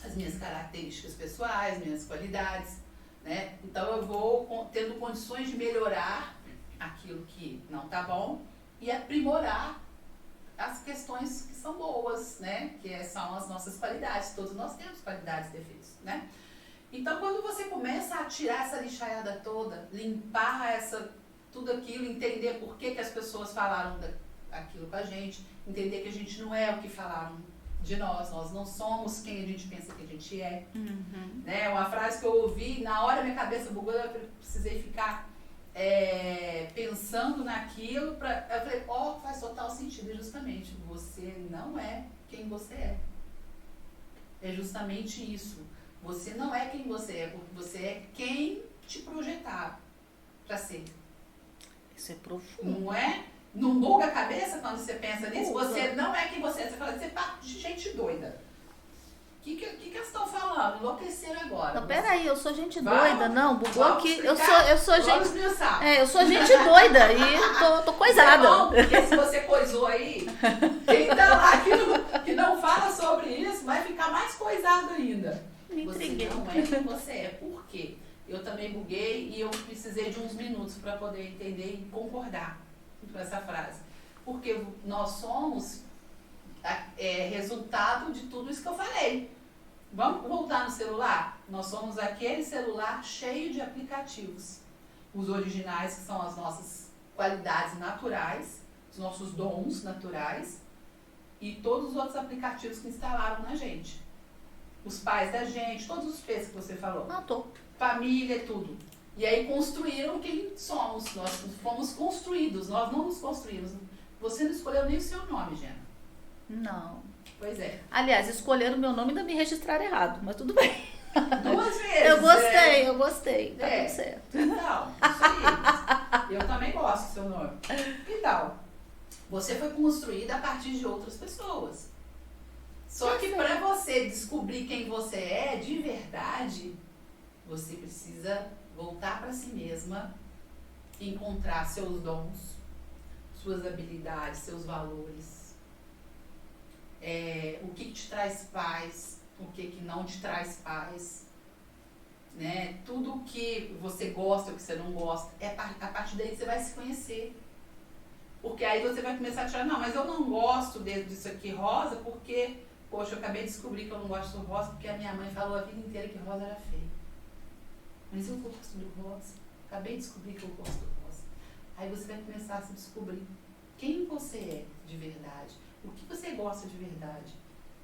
as minhas características pessoais, minhas qualidades, né? Então eu vou tendo condições de melhorar aquilo que não está bom e aprimorar as questões que são boas, né? Que são as nossas qualidades. Todos nós temos qualidades e defeitos, né? Então, quando você começa a tirar essa lixaiada toda, limpar tudo aquilo, entender por que as pessoas falaram aquilo com a gente, entender que a gente não é o que falaram de nós não somos quem a gente pensa que a gente é. Né? Uma frase que eu ouvi, na hora minha cabeça bugou, eu precisei ficar pensando naquilo, eu falei, faz total sentido, e justamente, você não é quem você é. É justamente isso. Você não é quem você é, porque você é quem te projetaram para ser. Isso é profundo. Não é? Não buga a cabeça quando você pensa nisso? Você não é quem você é. Você fala, você tá de gente doida. O que elas estão falando? Enlouqueceram agora. Não, peraí, eu sou gente doida, não, bugou aqui. Eu sou gente. Eu sou gente doida e tô coisada. Não, porque se você coisou aí, quem tá lá que não fala sobre isso vai ficar mais coisado ainda. Me intriguei. Você não é quem você é. Por quê? Eu também buguei e eu precisei de uns minutos para poder entender e concordar com essa frase. Porque nós somos resultado de tudo isso que eu falei. Vamos voltar no celular? Nós somos aquele celular cheio de aplicativos. Os originais, que são as nossas qualidades naturais, os nossos dons naturais, e todos os outros aplicativos que instalaram na gente. Os pais da gente, todos os P's que você falou. Família, tudo. E aí construíram quem somos. Nós fomos construídos, nós não nos construímos. Você não escolheu nem o seu nome, Gena. Não. Pois é. Aliás, escolheram o meu nome e ainda me registraram errado, mas tudo bem. 2 vezes. Eu gostei. Tá tudo certo. Então, isso aí. Eu também gosto do seu nome. Então, você foi construída a partir de outras pessoas. Só que para você descobrir quem você é de verdade, você precisa voltar para si mesma, encontrar seus dons, suas habilidades, seus valores. O que te traz paz, o que não te traz paz. Né? Tudo que você gosta, o que você não gosta, a partir daí você vai se conhecer. Porque aí você vai começar a tirar, não, mas eu não gosto disso aqui rosa porque... Poxa, eu acabei de descobrir que eu não gosto do rosa porque a minha mãe falou a vida inteira que rosa era feio. Mas eu gosto do rosa. Acabei de descobrir que eu gosto do rosa. Aí você vai começar a se descobrir quem você é de verdade. O que você gosta de verdade.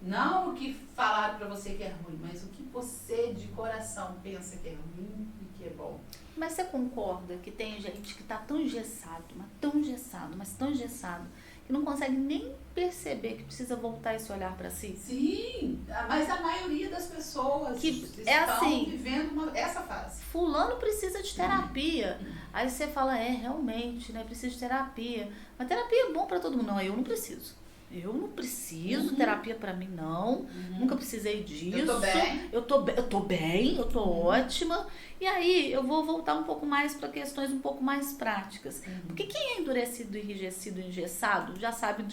Não o que falaram pra você que é ruim, mas o que você de coração pensa que é ruim e que é bom. Mas você concorda que tem gente que tá tão engessado, mas tão engessado, que não consegue nem perceber que precisa voltar esse olhar para si? Sim, mas a maioria das pessoas que estão assim, vivendo essa fase. Fulano precisa de terapia. Aí você fala, realmente, né, precisa de terapia. Mas terapia é bom para todo mundo. Não, eu não preciso. Terapia para mim não. Nunca precisei disso. Eu tô bem, eu tô ótima. E aí eu vou voltar um pouco mais para questões um pouco mais práticas. Porque quem é endurecido, enrijecido, engessado, já sabe,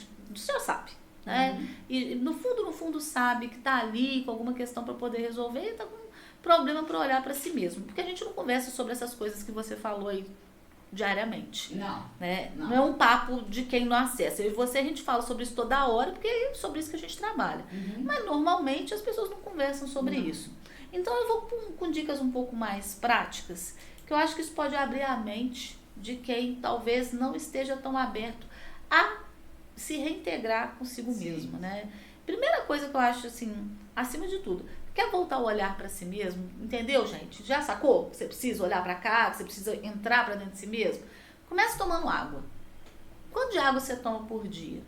né? E no fundo sabe que tá ali com alguma questão para poder resolver e tá com problema para olhar para si mesmo. Porque a gente não conversa sobre essas coisas que você falou aí diariamente. Não. Né? Não é um papo de quem não acessa. Eu e você, a gente fala sobre isso toda hora, porque é sobre isso que a gente trabalha. Mas normalmente as pessoas não conversam sobre isso. Então eu vou com dicas um pouco mais práticas, que eu acho que isso pode abrir a mente de quem talvez não esteja tão aberto a se reintegrar consigo mesmo, né? Primeira coisa que eu acho, assim, acima de tudo, quer voltar o olhar para si mesmo? Entendeu, gente? Já sacou que você precisa olhar para cá, que você precisa entrar para dentro de si mesmo? Comece tomando água. Quanto de água você toma por dia?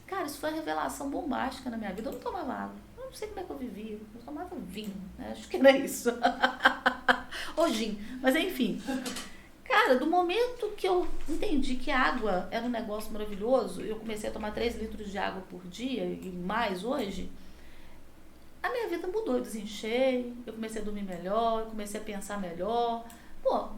Cara, isso foi uma revelação bombástica na minha vida. Eu não tomava água. Eu não sei como é que eu vivia. Eu tomava vinho, né? Acho que era isso. Ou gin. Mas enfim. Cara, do momento que eu entendi que a água era um negócio maravilhoso, eu comecei a tomar 3 litros de água por dia e mais hoje, a minha vida mudou. Eu desinchei, eu comecei a dormir melhor, eu comecei a pensar melhor. Pô,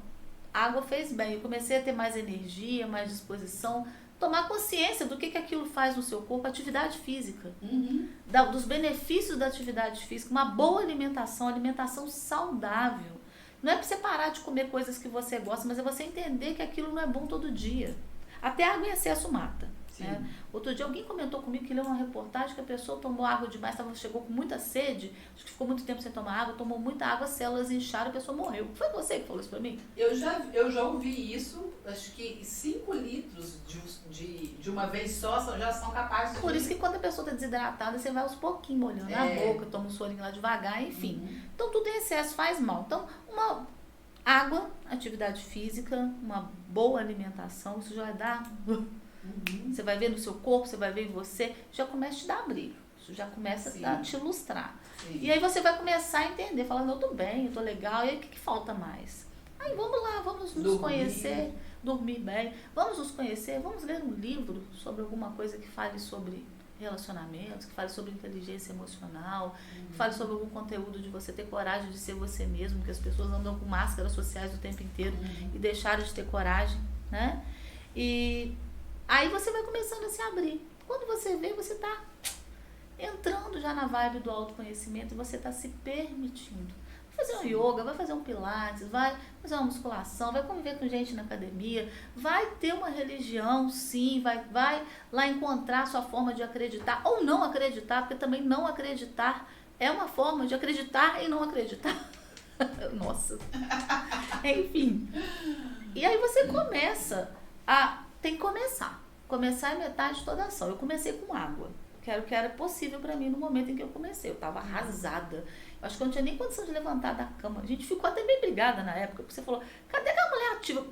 a água fez bem. Eu comecei a ter mais energia, mais disposição, tomar consciência do que aquilo faz no seu corpo, atividade física, Uhum. dos benefícios da atividade física, uma boa alimentação saudável. Não é para você parar de comer coisas que você gosta, mas é você entender que aquilo não é bom todo dia. Até água em excesso mata. Né? Outro dia alguém comentou comigo que leu uma reportagem que a pessoa tomou água demais, chegou com muita sede, acho que ficou muito tempo sem tomar água, tomou muita água, as células incharam, a pessoa morreu. Foi você que falou isso pra mim? Eu já ouvi isso, acho que 5 litros de uma vez só já são capazes de... Por isso que quando a pessoa está desidratada, você vai aos pouquinhos molhando a boca, toma um sorinho lá devagar, enfim. Uhum. Então tudo em excesso faz mal. Então, uma água, atividade física, uma boa alimentação, isso já vai dar... Uhum. Você vai ver no seu corpo, você vai ver em você, já começa a te dar brilho. Isso já começa a te ilustrar. Sim. E aí você vai começar a entender, falando, eu tô bem, eu tô legal, e aí o que falta mais? Aí vamos lá, vamos nos conhecer, dormir bem, vamos nos conhecer, vamos ler um livro sobre alguma coisa que fale sobre relacionamentos, que fale sobre inteligência emocional, que fale sobre algum conteúdo de você ter coragem de ser você mesmo, porque as pessoas andam com máscaras sociais o tempo inteiro e deixaram de ter coragem, né? E aí você vai começando a se abrir. Quando você vê, você está entrando já na vibe do autoconhecimento e você está se permitindo. Vai fazer um yoga, vai fazer um pilates, vai fazer uma musculação, vai conviver com gente na academia, vai ter uma religião, sim, vai lá encontrar a sua forma de acreditar ou não acreditar, porque também não acreditar é uma forma de acreditar e não acreditar. Nossa. Enfim. E aí você começa a... Tem que começar. Começar é metade de toda a ação. Eu comecei com água, que era o que era possível para mim no momento em que eu comecei. Eu estava arrasada. Eu acho que eu não tinha nem condição de levantar da cama. A gente ficou até bem brigada na época, porque você falou, cadê aquela mulher ativa?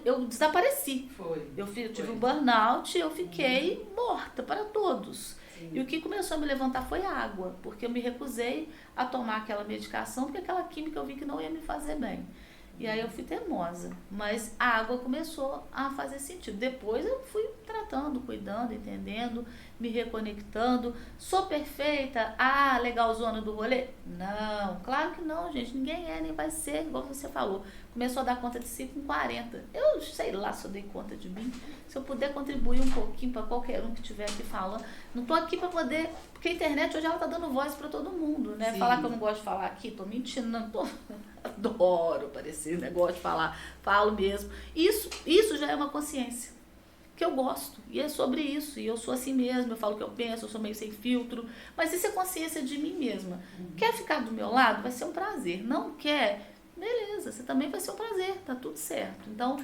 Eu desapareci. Eu tive um burnout, eu fiquei morta para todos. Sim. E o que começou a me levantar foi a água, porque eu me recusei a tomar aquela medicação, porque aquela química eu vi que não ia me fazer bem. E aí eu fui teimosa, mas a água começou a fazer sentido. Depois eu fui tratando, cuidando, entendendo, me reconectando. Sou perfeita? Ah, legalzona do rolê? Não, claro que não, gente. Ninguém é, nem vai ser, igual você falou. Começou a dar conta de si com 40. Eu sei lá se eu dei conta de mim. Se eu puder contribuir um pouquinho para qualquer um que estiver aqui falando. Não estou aqui para poder... Porque a internet hoje ela está dando voz para todo mundo, né? Sim. Falar que eu não gosto de falar aqui, tô mentindo, não tô... Adoro parecer, né? Gosto de falar, falo mesmo. Isso já é uma consciência que eu gosto, e é sobre isso, e eu sou assim mesmo, eu falo o que eu penso, eu sou meio sem filtro, mas isso é consciência de mim mesma. Quer ficar do meu lado? Vai ser um prazer. Não quer? Beleza, você também vai ser um prazer, tá tudo certo. Então,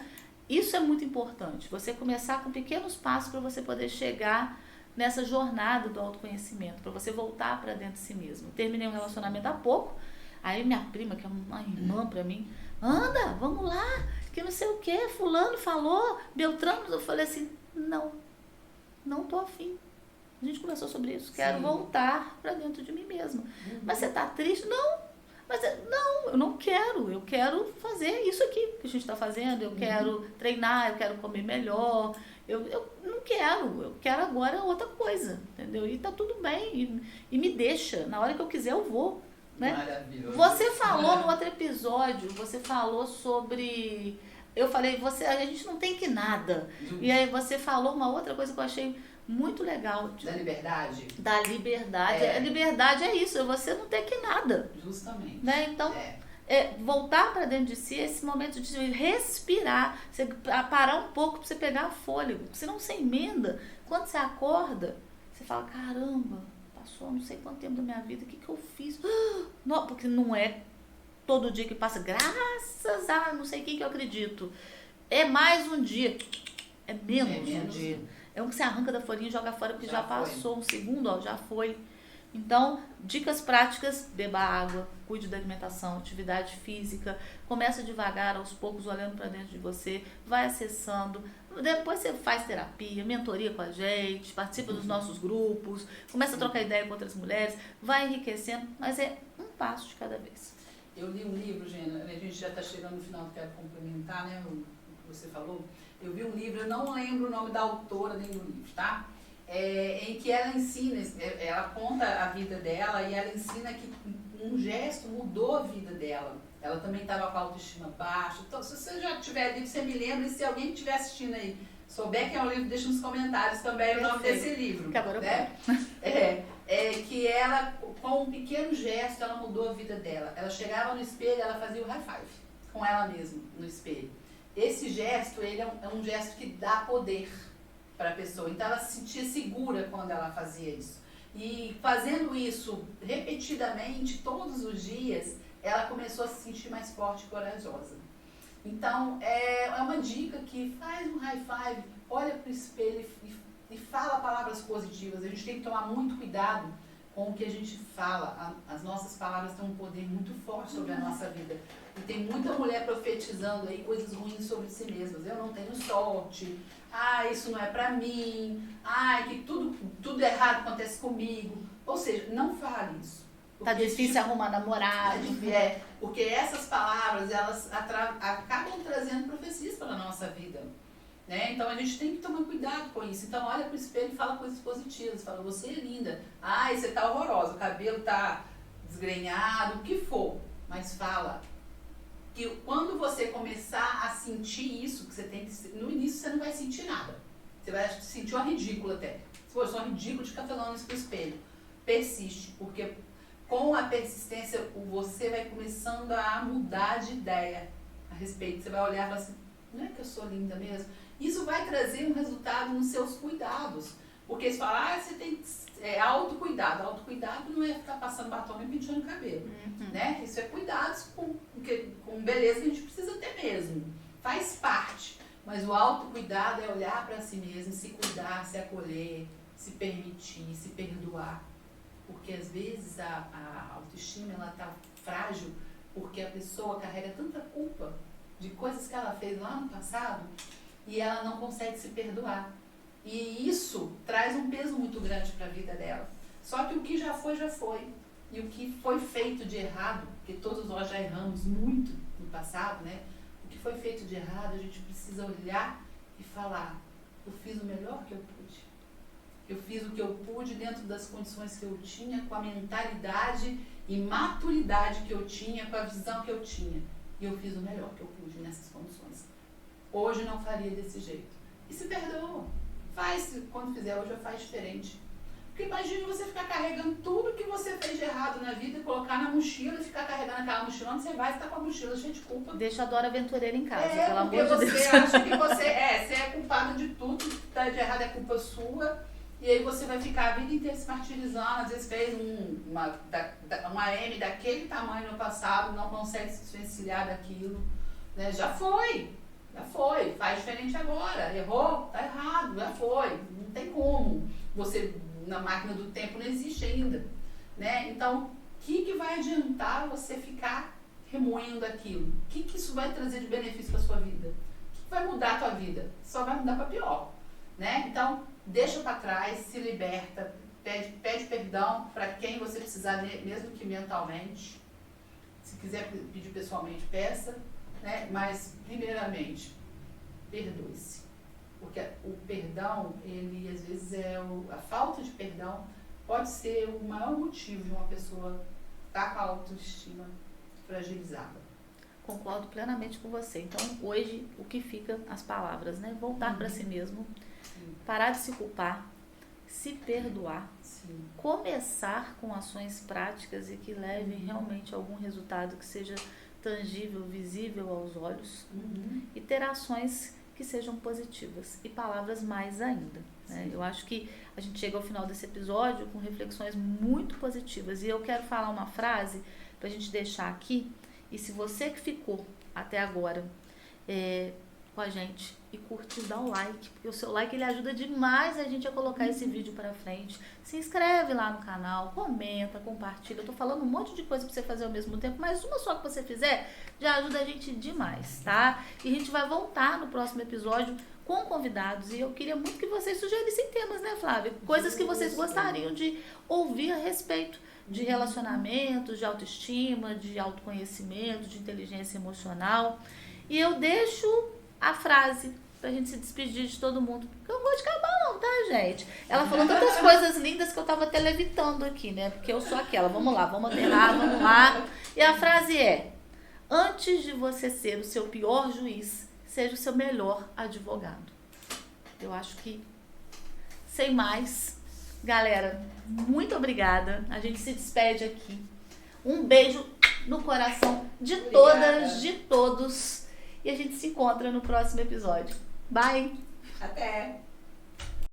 isso é muito importante, você começar com pequenos passos para você poder chegar nessa jornada do autoconhecimento, para você voltar para dentro de si mesmo. Terminei um relacionamento há pouco, aí minha prima, que é uma irmã para mim, anda, vamos lá, que não sei o que, fulano falou, Beltrano, eu falei assim, não tô afim. A gente conversou sobre isso, quero voltar para dentro de mim mesma. Mas você tá triste? Não, eu não quero, eu quero fazer isso aqui que a gente está fazendo, eu quero treinar, eu quero comer melhor, eu não quero, eu quero agora outra coisa, entendeu? E tá tudo bem, e me deixa, na hora que eu quiser eu vou. Né? Maravilhoso. Você falou no outro episódio, você falou sobre... Eu falei, a gente não tem que nada. E aí você falou uma outra coisa que eu achei muito legal. Da liberdade? Da liberdade. A liberdade é isso, você não tem que nada. Justamente. Né? Então, voltar para dentro de si, esse momento de respirar, você parar um pouco para você pegar fôlego. Senão você emenda. Quando você acorda, você fala, caramba... Passou não sei quanto tempo da minha vida, o que eu fiz? Não, porque não é todo dia que passa, graças a não sei quem que eu acredito. É mais um dia. É menos um dia. É um que você arranca da folhinha e joga fora, porque já passou. Um segundo, ó, já foi. Então, dicas práticas, beba água, cuide da alimentação, atividade física, começa devagar, aos poucos, olhando para dentro de você, vai acessando. Depois você faz terapia, mentoria com a gente, participa dos nossos grupos, começa a trocar ideia com outras mulheres, vai enriquecendo, mas é um passo de cada vez. Eu li um livro, Gena, a gente já está chegando no final, quero complementar, né, o que você falou. Eu vi um livro, eu não lembro o nome da autora nem do livro, tá? Em que ela ensina, ela conta a vida dela e ela ensina que um gesto mudou a vida dela. Ela também estava com a autoestima baixa. Então, se você já tiver ali, você me lembra, e se alguém estiver assistindo aí Souber que é um livro, deixa nos comentários também o nome desse livro. Que agora né? Que ela, com um pequeno gesto, ela mudou a vida dela. Ela chegava no espelho, ela fazia o high five com ela mesma no espelho. Esse gesto, ele é um gesto que dá poder para a pessoa. Então ela se sentia segura quando ela fazia isso. E fazendo isso repetidamente, todos os dias, ela começou a se sentir mais forte e corajosa. Então, é uma dica que faz um high five, olha para o espelho e fala palavras positivas. A gente tem que tomar muito cuidado com o que a gente fala. As nossas palavras têm um poder muito forte sobre a nossa vida. E tem muita mulher profetizando aí coisas ruins sobre si mesmas. Eu não tenho sorte. Isso não é pra mim. Que tudo errado acontece comigo. Ou seja, não fale isso. Tá difícil arrumar namorado. Porque essas palavras, elas acabam trazendo profecias para a nossa vida. Né? Então a gente tem que tomar cuidado com isso. Então olha pro espelho e fala coisas positivas. Fala, você é linda. Você tá horrorosa. O cabelo tá desgrenhado, o que for. Mas fala que quando você começar a sentir isso, que você tem que... No início você não vai sentir nada. Você vai sentir uma ridícula até. Eu sou ridículo de ficar falando isso pro espelho. Persiste, porque com a persistência você vai começando a mudar de ideia a respeito. Você vai olhar e falar assim, não é que eu sou linda mesmo? Isso vai trazer um resultado nos seus cuidados. Porque você fala, você tem autocuidado. Autocuidado não é ficar passando batom e penteando o cabelo. Né? Isso é cuidados com beleza que a gente precisa ter mesmo. Faz parte. Mas o autocuidado é olhar para si mesmo, se cuidar, se acolher, se permitir, se perdoar. Porque às vezes a autoestima ela está frágil porque a pessoa carrega tanta culpa de coisas que ela fez lá no passado e ela não consegue se perdoar. E isso traz um peso muito grande para a vida dela. Só que o que já foi, já foi. E o que foi feito de errado, porque todos nós já erramos muito no passado, né? O que foi feito de errado, a gente precisa olhar e falar, eu fiz o melhor que eu pude. Eu fiz o que eu pude dentro das condições que eu tinha, com a mentalidade e maturidade que eu tinha, com a visão que eu tinha. E eu fiz o melhor que eu pude nessas condições. Hoje não faria desse jeito. E se perdoa. Quando fizer hoje, faz diferente. Porque imagine você ficar carregando tudo que você fez de errado na vida, colocar na mochila e ficar carregando aquela mochila. Onde você vai, você tá com a mochila cheia de culpa. Deixa a Dora Aventureira em casa, pelo amor de Deus. Porque você acha que você é culpado de tudo, que tá de errado é culpa sua. E aí você vai ficar a vida inteira se martirizando. Às vezes fez uma M daquele tamanho no passado, não consegue se desvencilhar daquilo. Né? Já foi. Faz diferente agora. Errou? Tá errado. Já foi. Não tem como. Você, na máquina do tempo, não existe ainda. Né? Então, o que vai adiantar você ficar remoendo aquilo? O que isso vai trazer de benefício para sua vida? O que vai mudar a tua vida? Só vai mudar para pior. Né? Então, deixa para trás, se liberta, pede perdão para quem você precisar, mesmo que mentalmente. Se quiser pedir pessoalmente, peça. Né? Mas, primeiramente, perdoe-se. Porque o perdão, ele às vezes a falta de perdão pode ser o maior motivo de uma pessoa estar com a autoestima fragilizada. Concordo plenamente com você. Então, hoje, o que fica, as palavras, né? Voltar para si mesmo, parar de se culpar, se perdoar, começar com ações práticas e que levem realmente a algum resultado que seja tangível, visível aos olhos, e ter ações que sejam positivas e palavras mais ainda. Né? Eu acho que a gente chega ao final desse episódio com reflexões muito positivas e eu quero falar uma frase para a gente deixar aqui, e se você que ficou até agora com a gente e curtiu, dá um like, porque o seu like ele ajuda demais a gente a colocar esse vídeo para frente. Se inscreve lá no canal, comenta, compartilha. Eu tô falando um monte de coisa para você fazer ao mesmo tempo, mas uma só que você fizer já ajuda a gente demais, tá? E a gente vai voltar no próximo episódio com convidados e eu queria muito que vocês sugerissem temas, né, Flávia? Coisas que vocês gostariam de ouvir a respeito de relacionamentos, de autoestima, de autoconhecimento, de inteligência emocional. E eu deixo a frase pra gente se despedir de todo mundo, porque eu não gosto de acabar não, tá, gente? Ela falou tantas coisas lindas que eu tava até levitando aqui, né? Porque eu sou aquela, vamos lá, vamos aterrar, vamos lá. E a frase é: antes de você ser o seu pior juiz, seja o seu melhor advogado. Eu acho que, sem mais, galera, muito obrigada. A gente se despede aqui. Um beijo no coração de todas, de todos. E a gente se encontra no próximo episódio. Bye! Até!